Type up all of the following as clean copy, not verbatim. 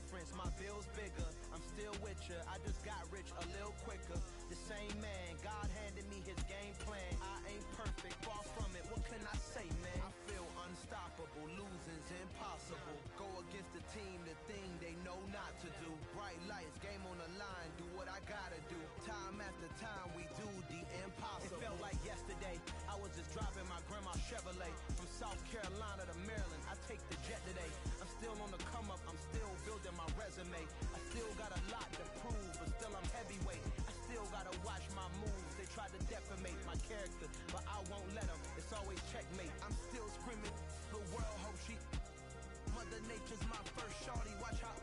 difference, my bill's bigger. I'm still with ya, I just got rich a little quicker. The same man, God handed me his game plan. I ain't perfect, far from it, what can I say, man? I feel unstoppable, losing's impossible. Go against the team, the thing they know not to do. Bright lights, game on the line, do what I gotta do. Time after time, we do the impossible. It felt like yesterday, I was just driving my grandma's Chevrolet from South Carolina to Maryland. I take the jet today. I'm still on the come up, I'm still building my resume. I still got a lot to prove, but still I'm heavyweight. I still gotta watch my moves. They try to defamate my character, but I won't let them. It's always checkmate. I'm still screaming, the world hope she. Mother Nature's my first shorty. Watch how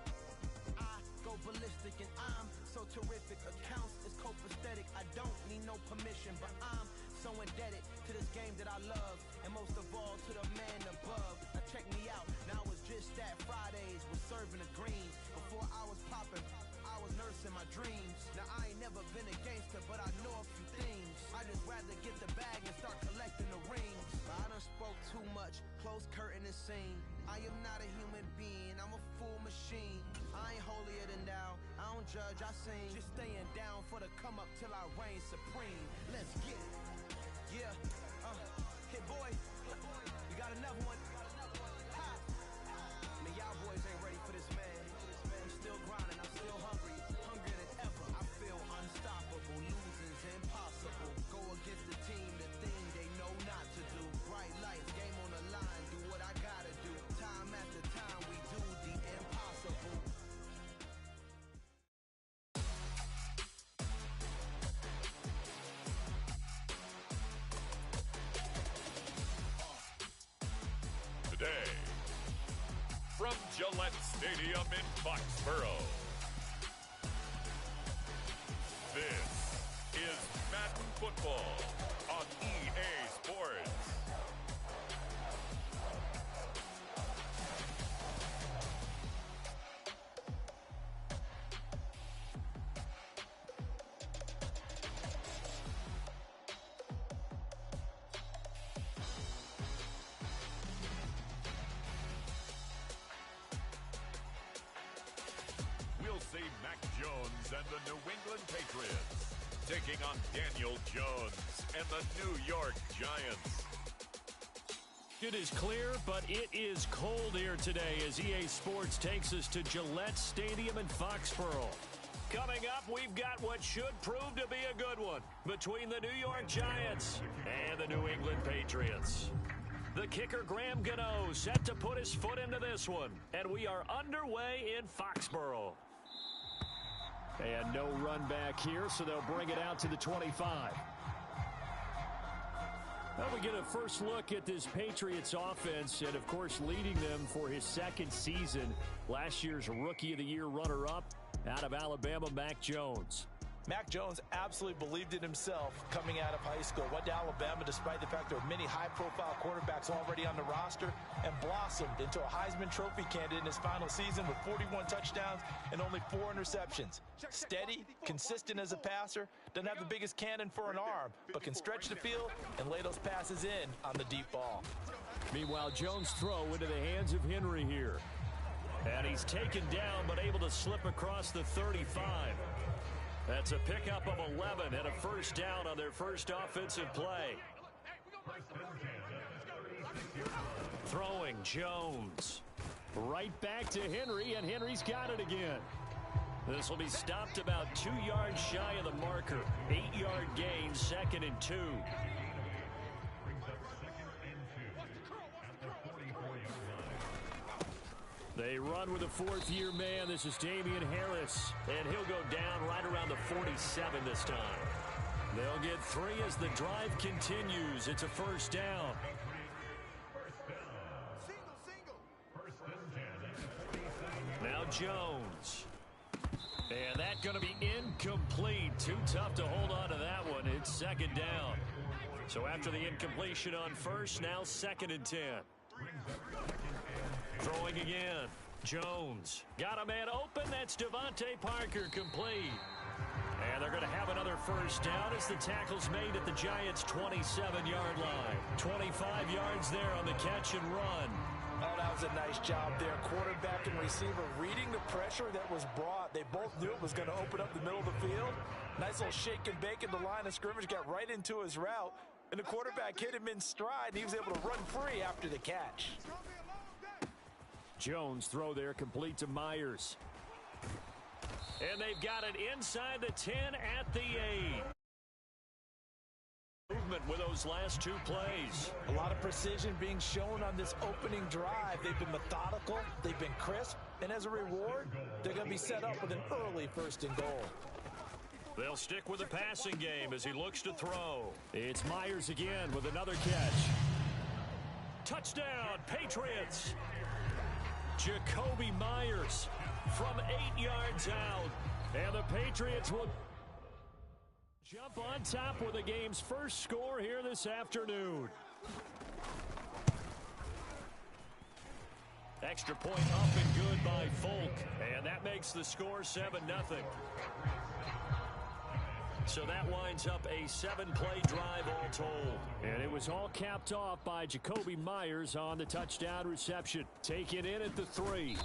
I go ballistic, and I'm so terrific. Accounts is copacetic. I don't need no permission, but I'm so indebted to this game that I love, and most of all to the man above. Now check me out. Now it's just that Fridays was serving the green. Before I was popping, I was nursing my dreams. Now I ain't never been a gangster, but I know a few things. I just rather get the bag and start collecting the rings. I done spoke too much, close curtain and scene. I am not a human being, I'm a full machine. I ain't holier than thou, I don't judge, I sing. Just staying down for the come up till I reign supreme. Let's get it. Yeah, hit boy, we got another one. Ha! Man, y'all boys ain't ready for this, man. I'm still grinding, I'm still hungry, hungrier than ever. I feel unstoppable, losing's impossible. Go against the team, the thing they know not to do. Bright lights, game on the line, do what I gotta do. Time after time, we do the impossible. Today, from Gillette Stadium in Foxborough, this is Madden Football on EA Sports. We'll see Mac Jones and the New England Patriots taking on Daniel Jones and the New York Giants. It is clear, but it is cold here today as EA Sports takes us to Gillette Stadium in Foxborough. Coming up, we've got what should prove to be a good one between the New York Giants and the New England Patriots. The kicker, Graham Gano, set to put his foot into this one, and we are underway in Foxborough. And no run back here, so they'll bring it out to the 25. Now we get a first look at this Patriots offense, and of course leading them for his second season. Last year's Rookie of the Year runner-up out of Alabama, Mac Jones. Mac Jones absolutely believed in himself coming out of high school. Went to Alabama despite the fact there were many high-profile quarterbacks already on the roster, and blossomed into a Heisman Trophy candidate in his final season with 41 touchdowns and only 4 interceptions. Steady, consistent as a passer, doesn't have the biggest cannon for an arm, but can stretch the field and lay those passes in on the deep ball. Meanwhile, Jones' throw into the hands of Henry here. And he's taken down, but able to slip across the 35. That's a pickup of 11 and a first down on their first offensive play. Throwing Jones. Right back to Henry, and Henry's got it again. This will be stopped about 2 yards shy of the marker. 8-yard gain, 2nd and 2. They run with a fourth-year man. This is Damian Harris, and he'll go down right around the 47 this time. They'll get 3 as the drive continues. It's a first down. Now Jones. And that's going to be incomplete. Too tough to hold on to that one. It's 2nd down. So after the incompletion on first, now 2nd and 10. Throwing again. Jones. Got a man open. That's Devontae Parker, complete. And they're going to have another first down as the tackle's made at the Giants' 27-yard line. 25 yards there on the catch and run. Oh, that does a nice job there. Quarterback and receiver reading the pressure that was brought. They both knew it was going to open up the middle of the field. Nice little shake and bake at the line of scrimmage, got right into his route, and the quarterback hit him in stride, and he was able to run free after the catch. Jones throw there complete to Myers. And they've got it inside the 10 at the 8. Movement with those last two plays. A lot of precision being shown on this opening drive. They've been methodical, they've been crisp, and as a reward, they're going to be set up with an early 1st and goal. They'll stick with the passing game as he looks to throw. It's Myers again with another catch. Touchdown, Patriots. Jacoby Myers from 8 yards out. And the Patriots will jump on top with the game's first score here this afternoon. Extra point up and good by Folk. And that makes the score 7-0. So that winds up a 7-play drive all told. And it was all capped off by Jacoby Myers on the touchdown reception. Taken in at the 3.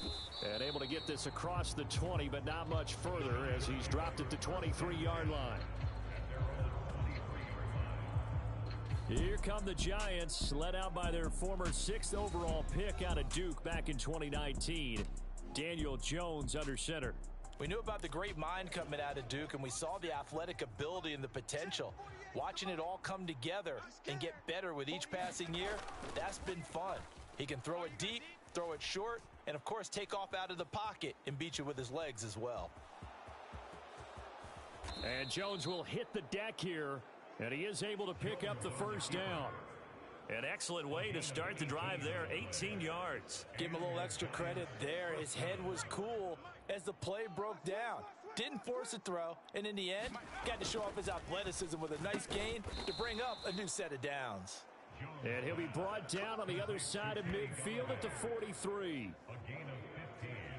And able to get this across the 20, but not much further as he's dropped at the 23-yard line. Here come the Giants, led out by their former 6th overall pick out of Duke back in 2019. Daniel Jones under center. We knew about the great mind coming out of Duke, and we saw the athletic ability and the potential. Watching it all come together and get better with each passing year, that's been fun. He can throw it deep, throw it short, and of course take off out of the pocket and beat you with his legs as well. And Jones will hit the deck here, and he is able to pick up the 1st down. An excellent way to start the drive there, 18 yards. Give him a little extra credit there. His head was cool as the play broke down. Didn't force a throw, and in the end, got to show off his athleticism with a nice gain to bring up a new set of downs. And he'll be brought down on the other side of midfield at the 43.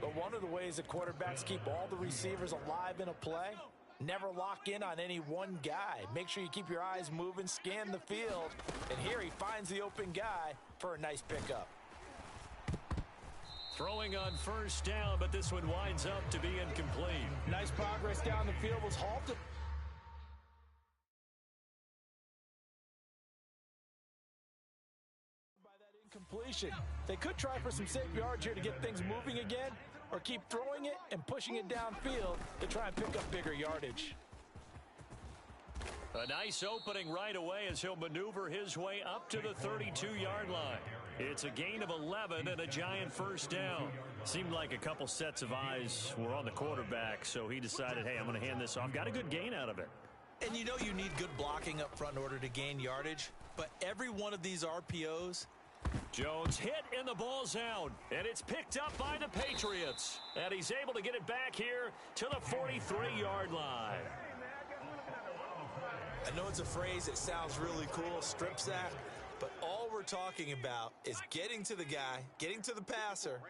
But one of the ways that quarterbacks keep all the receivers alive in a play, never lock in on any one guy. Make sure you keep your eyes moving, scan the field, and here he finds the open guy for a nice pickup. Throwing on 1st down, but this one winds up to be incomplete. Nice progress down the field, was halted by that incompletion. They could try for some safe yards here to get things moving again, or keep throwing it and pushing it downfield to try and pick up bigger yardage. A nice opening right away as he'll maneuver his way up to the 32-yard line. It's a gain of 11 and a Giant 1st down. Seemed like a couple sets of eyes were on the quarterback, so he decided, hey, I'm going to hand this off. Got a good gain out of it. And you know you need good blocking up front in order to gain yardage, but every one of these RPOs. Jones hit and the ball's out, and it's picked up by the Patriots. And he's able to get it back here to the 43-yard line. I know it's a phrase that sounds really cool, strip sack, but all we're talking about is getting to the guy, getting to the passer,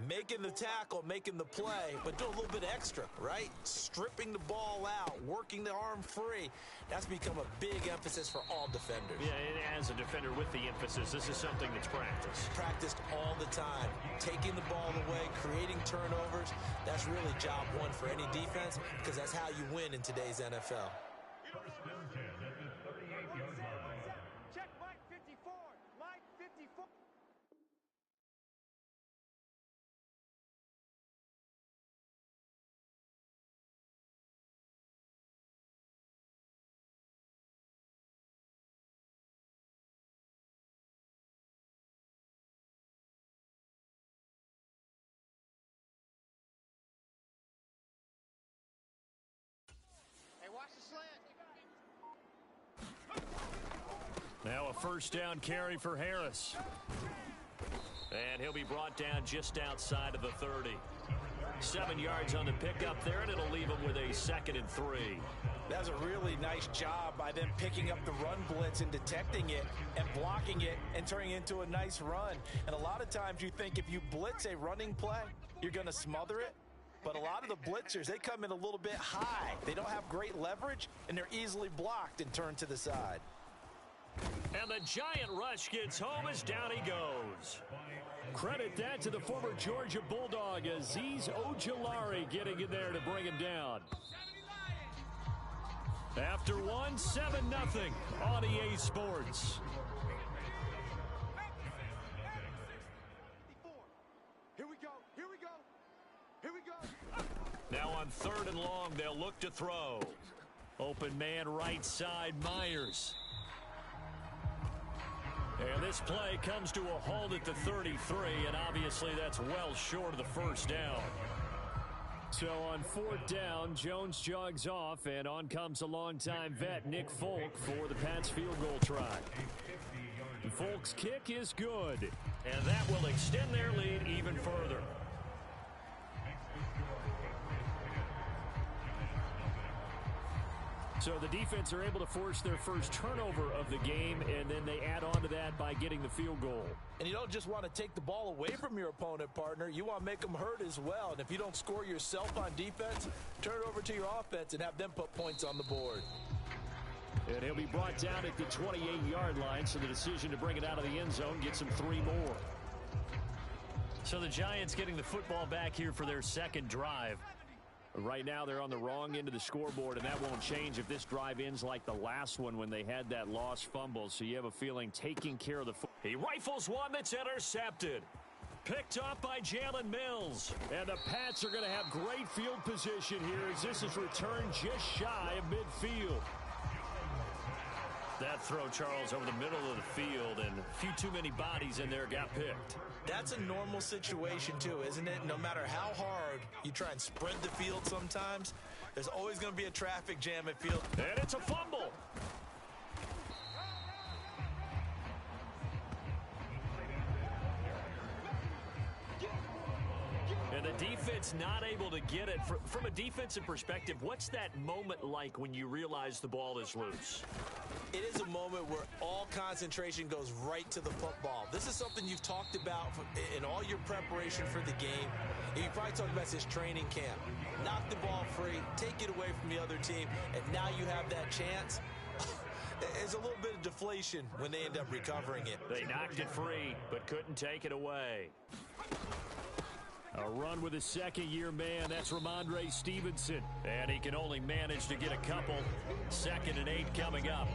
making the tackle, making the play, but do a little bit extra, right? Stripping the ball out, working the arm free. That's become a big emphasis for all defenders. Yeah, and as a defender with the emphasis, this is something that's practiced. Practiced all the time. Taking the ball away, creating turnovers. That's really job one for any defense because that's how you win in today's NFL. Check Mike 54. Mike 54. Hey, watch the slant. Now a 1st down carry for Harris. And he'll be brought down just outside of the 30. 7 yards on the pickup there, and it'll leave him with a 2nd and 3. That was a really nice job by them picking up the run blitz and detecting it and blocking it and turning it into a nice run. And a lot of times you think if you blitz a running play, you're going to smother it. But a lot of the blitzers, they come in a little bit high. They don't have great leverage, and they're easily blocked and turned to the side. And the giant rush gets home as down he goes. Credit that to the former Georgia Bulldog, Azeez Ojulari getting in there to bring him down. After one, 7-0 on EA Sports. Here we go. Here we go. Here we go. Now on 3rd and long, they'll look to throw. Open man right side, Myers. And this play comes to a halt at the 33, and obviously that's well short of the first down. So on 4th down, Jones jogs off, and on comes a longtime vet, Nick Folk, for the Pats field goal try. Folk's kick is good, and that will extend their lead even further. So the defense are able to force their first turnover of the game, and then they add on to that by getting the field goal. And you don't just want to take the ball away from your opponent, partner. You want to make them hurt as well. And if you don't score yourself on defense, turn it over to your offense and have them put points on the board. And he'll be brought down at the 28-yard line, so the decision to bring it out of the end zone gets him 3 more. So the Giants getting the football back here for their second drive. Right now they're on the wrong end of the scoreboard, and that won't change if this drive ends like the last one when they had that lost fumble. So you have a feeling taking care of the football. He rifles one that's intercepted. Picked up by Jalen Mills. And the Pats are going to have great field position here as this is returned just shy of midfield. That throw, Charles, over the middle of the field, and a few too many bodies in there got picked. That's a normal situation, too, isn't it? No matter how hard you try and spread the field sometimes, there's always going to be a traffic jam at field. And it's a fumble. And the defense not able to get it. From a defensive perspective, what's that moment like when you realize the ball is loose? It is a moment where all concentration goes right to the football. This is something you've talked about in all your preparation for the game. And you probably talked about this training camp. Knock the ball free, take it away from the other team, and now you have that chance. There's a little bit of deflation when they end up recovering it. They knocked it free, but couldn't take it away. A run with a second-year man, that's Ramondre Stevenson. And he can only manage to get a couple. 2nd and 8 coming up.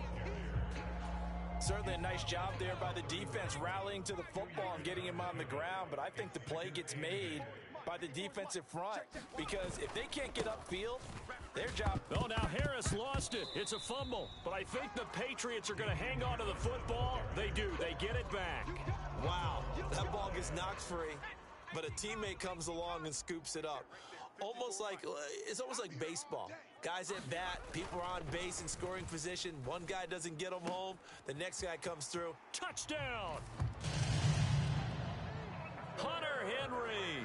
Certainly a nice job there by the defense, rallying to the football and getting him on the ground. But I think the play gets made by the defensive front, because if they can't get upfield, their job. Oh, now Harris lost it. It's a fumble. But I think the Patriots are going to hang on to the football. They do. They get it back. Wow, that ball gets knocked free, but a teammate comes along and scoops it up. It's almost like baseball. Guys at bat, people are on base in scoring position. One guy doesn't get them home. The next guy comes through. Touchdown! Hunter Henry,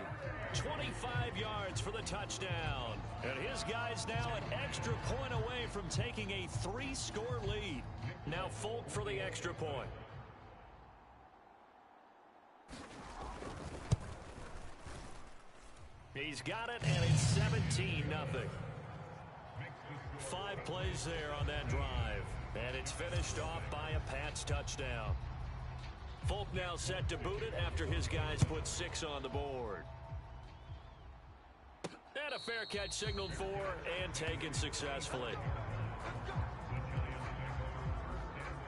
25 yards for the touchdown. And his guy's now an extra point away from taking a 3-score lead. Now Folk for the extra point. He's got it, and it's 17-0. 5 plays there on that drive. And it's finished off by a Pats touchdown. Folk now set to boot it after his guys put 6 on the board. And a fair catch signaled for and taken successfully.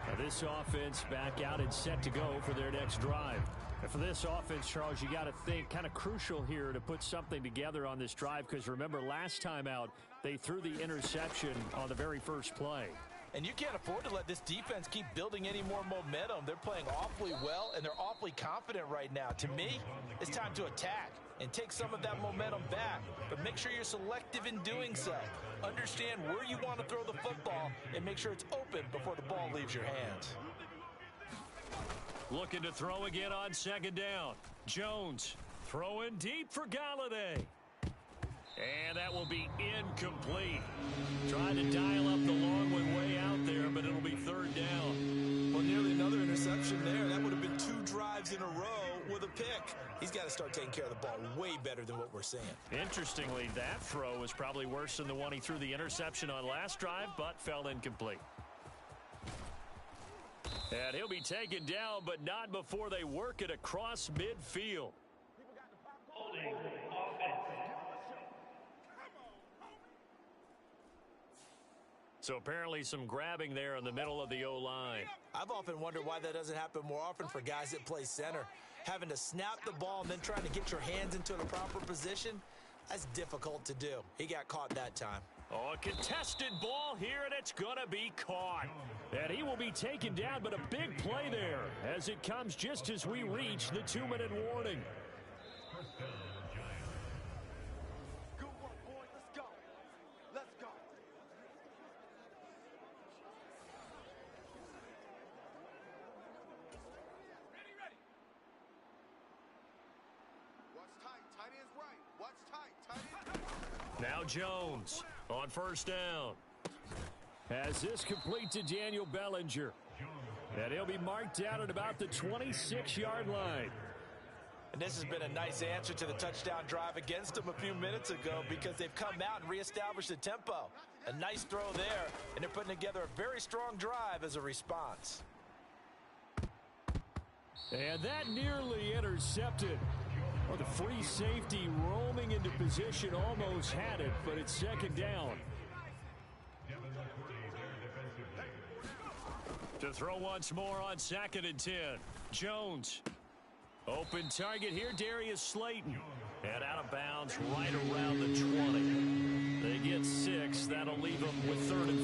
Now this offense back out and set to go for their next drive. And for this offense, Charles, you got to think kind of crucial here to put something together on this drive, because remember last time out they threw the interception on the very first play. And you can't afford to let this defense keep building any more momentum. They're playing awfully well, and they're awfully confident right now. To me, it's time to attack and take some of that momentum back. But make sure you're selective in doing so. Understand where you want to throw the football and make sure it's open before the ball leaves your hands. Looking to throw again on 2nd down. Jones throwing deep for Galladay. And that will be incomplete. Trying to dial up the long one way out there, but it'll be 3rd down. Well, nearly another interception there. That would have been 2 drives in a row with a pick. He's got to start taking care of the ball way better than what we're seeing. Interestingly, that throw was probably worse than the one he threw the interception on last drive, but fell incomplete. And he'll be taken down, but not before they work it across midfield. So apparently some grabbing there in the middle of the O-line. I've often wondered why that doesn't happen more often for guys that play center. Having to snap the ball and then trying to get your hands into the proper position, that's difficult to do. He got caught that time. Oh, a contested ball here, and it's going to be caught. And he will be taken down, but a big play there as it comes just as we reach the 2-minute warning. Good work, boys. Let's go. Let's go. Ready, ready. What's tight? Tight end's right. What's tight? Tight end. Now Jones on first down. As this complete to Daniel Bellinger. And he'll be marked down at about the 26-yard line. And this has been a nice answer to the touchdown drive against them a few minutes ago because they've come out and reestablished the tempo. A nice throw there, and they're putting together a very strong drive as a response. And that nearly intercepted. Well, the free safety roaming into position almost had it, but it's second down. To throw once more on 2nd and 10. Jones. Open target here, Darius Slayton. And out of bounds right around the 20. They get 6. That'll leave them with 3rd and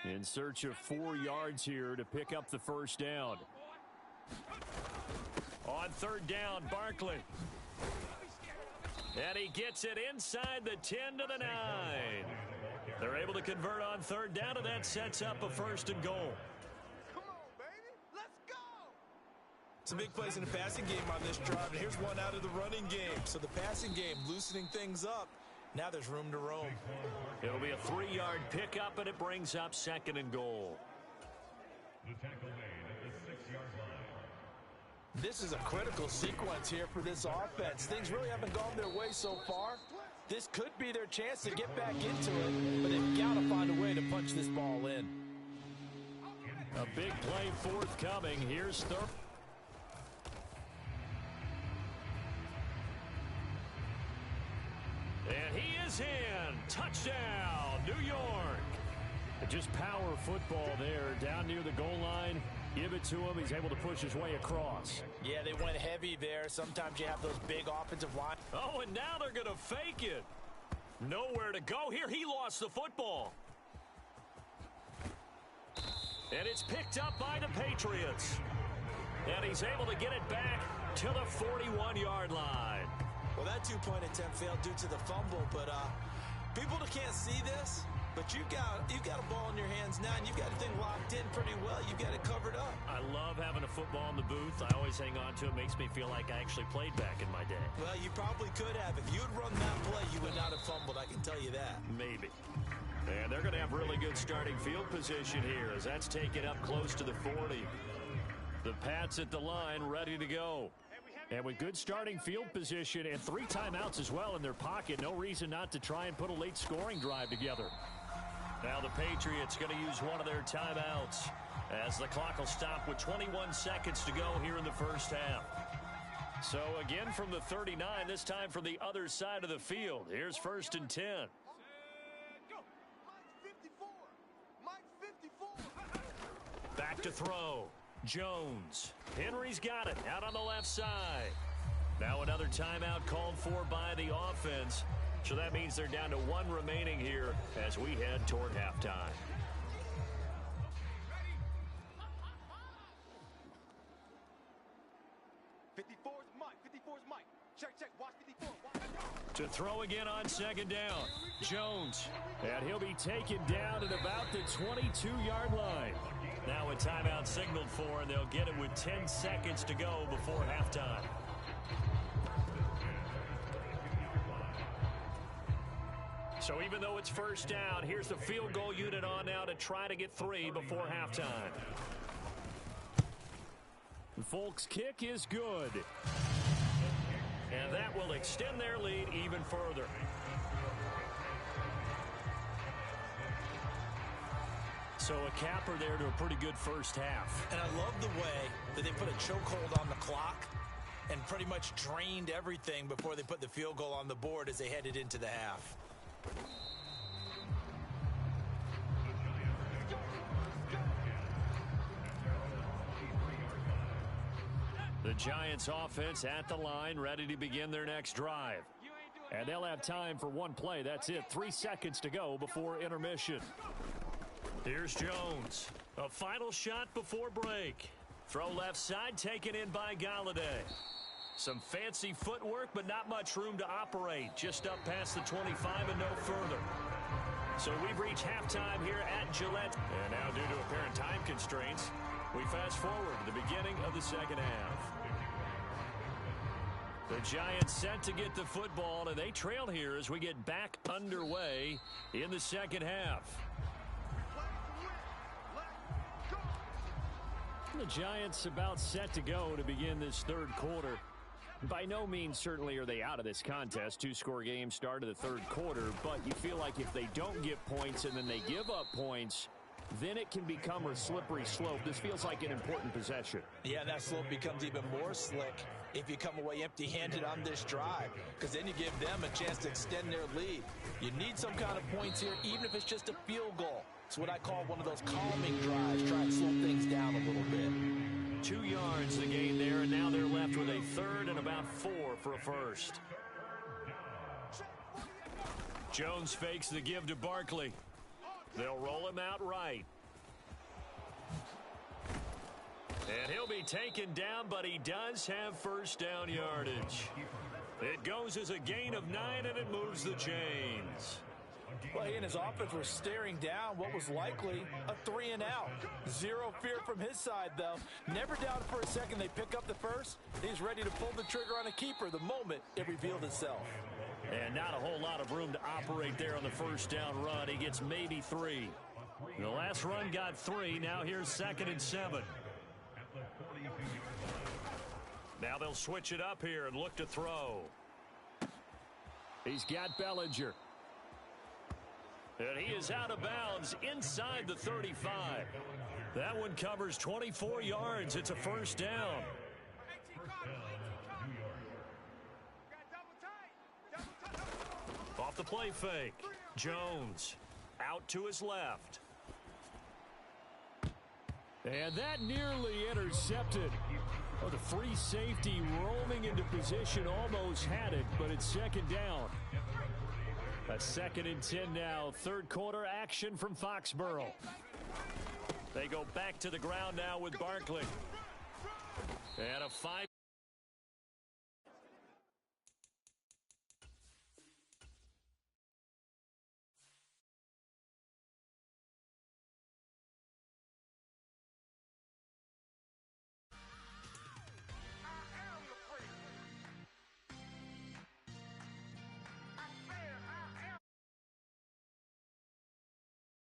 4. In search of 4 yards here to pick up the first down. On 3rd down, Barkley. And he gets it inside the 10 to the 9. They're able to convert on 3rd down, and that sets up a 1st and goal. Come on, baby. Let's go. Some big plays in the passing game on this drive, and here's one out of the running game. So the passing game loosening things up. Now there's room to roam. It'll be a 3-yard pickup, and it brings up 2nd and goal. The tackle made at the 6-yard line. This is a critical sequence here for this offense. Things really haven't gone their way so far. This could be their chance to get back into it, but they've got to find a way to punch this ball in. A big play forthcoming. Here's 3rd. And he is in. Touchdown, New York. Just power football there down near the goal line. Give it to him. He's able to push his way across. Yeah, they went heavy there. Sometimes you have those big offensive line. Oh, and now they're going to fake it. Nowhere to go here. He lost the football. And it's picked up by the Patriots. And he's able to get it back to the 41-yard line. Well, that two-point attempt failed due to the fumble, but people that can't see this, but you've got a ball in your hands now, and you've got the thing locked in pretty well. You've got it covered up. I love having a football in the booth. I always hang on to it. Makes me feel like I actually played back in my day. Well, you probably could have. If you'd run that play, you would not have fumbled, I can tell you that. Maybe. And they're going to have really good starting field position here as that's taken up close to the 40. The Pats at the line ready to go. And with good starting field position and 3 timeouts as well in their pocket, no reason not to try and put a late scoring drive together. Now the Patriots going to use one of their timeouts as the clock will stop with 21 seconds to go here in the first half. So again from the 39, this time from the other side of the field. Here's 1st and 10. Go. Mike 54. Mike 54. Back to throw. Jones. Henry's got it out on the left side. Now another timeout called for by the offense. So that means they're down to 1 remaining here as we head toward halftime. Mike. Check. Watch 54. Watch. To throw again on 2nd down. Jones. And he'll be taken down at about the 22-yard line. Now a timeout signaled for, and they'll get it with 10 seconds to go before halftime. So even though it's 1st down, here's the field goal unit on now to try to get 3 before halftime. Folks' kick is good. And that will extend their lead even further. So a capper there to a pretty good first half. And I love the way that they put a chokehold on the clock and pretty much drained everything before they put the field goal on the board as they headed into the half. The Giants offense at the line, ready to begin their next drive. And they'll have time for one play. That's it. 3 seconds to go before intermission. Here's Jones. A final shot before break. Throw left side, taken in by Galladay. Some fancy footwork, but not much room to operate. Just up past the 25 and no further. So we've reached halftime here at Gillette. And now, due to apparent time constraints, we fast forward to the beginning of the second half. The Giants set to get the football, and they trail here as we get back underway in the second half. The Giants about set to go to begin this third quarter. By no means certainly are they out of this contest. 2-score game start of the third quarter, but you feel like if they don't get points and then they give up points, then it can become a slippery slope. This feels like an important possession. Yeah, that slope becomes even more slick if you come away empty-handed on this drive, because then you give them a chance to extend their lead. You need some kind of points here, even if it's just a field goal. It's what I call one of those calming drives. Try and slow things down a little bit. 2 yards the gain there, and now they're left with a third and about 4 for a first. Jones fakes the give to Barkley. They'll roll him out right. And he'll be taken down, but he does have first down yardage. It goes as a gain of 9, and it moves the chains. Well, he and his offense were staring down what was likely a 3 and out. Zero fear from his side, though. Never doubted for a second they pick up the first. He's ready to pull the trigger on a keeper the moment it revealed itself. And not a whole lot of room to operate there on the first down run. He gets maybe 3. The last run got 3. Now here's 2nd and 7. Now they'll switch it up here and look to throw. He's got Bellinger. And he is out of bounds inside the 35. That one covers 24 yards. It's a first down. Off the play fake. Jones out to his left. And that nearly intercepted. Oh, the free safety roaming into position almost had it, but it's second down. A 2nd and 10 now. Third quarter action from Foxborough. They go back to the ground now with Barkley. And a 5